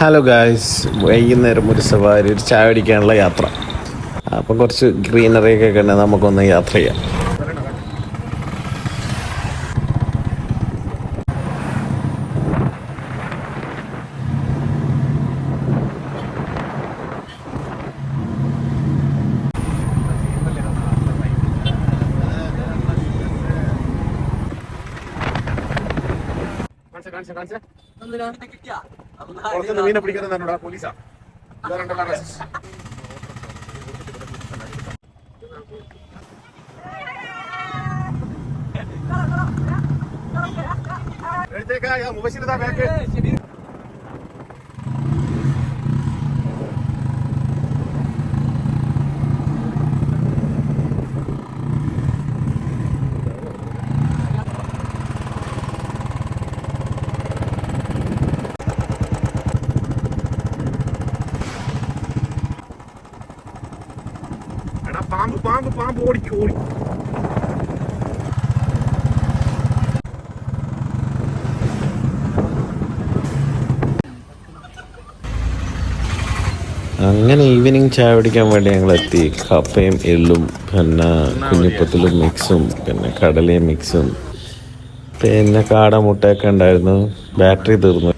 Hello guys, വൈകുന്നേരം ഒരു സവാരി, ഒരു ചായ അടിക്കാനുള്ള യാത്ര. അപ്പം കുറച്ച് ഗ്രീനറിയൊക്കെ കണ്ട് നമുക്കൊന്ന് യാത്ര ചെയ്യാം. മീനെ പിടിക്കുന്ന പോലീസാ. മുബശിർ പാമ്പ് ഓടിക്കും. അങ്ങനെ ഈവനിങ് ചായ കുടിക്കാൻ വേണ്ടി ഞങ്ങൾ എത്തി. കപ്പയും എള്ളും പിന്നെ കുഞ്ഞിപ്പത്തിലും മിക്സും പിന്നെ കടലയും മിക്സും പിന്നെ കാട മുട്ടയൊക്കെ ഉണ്ടായിരുന്നു. ബാറ്ററി തീർന്നു.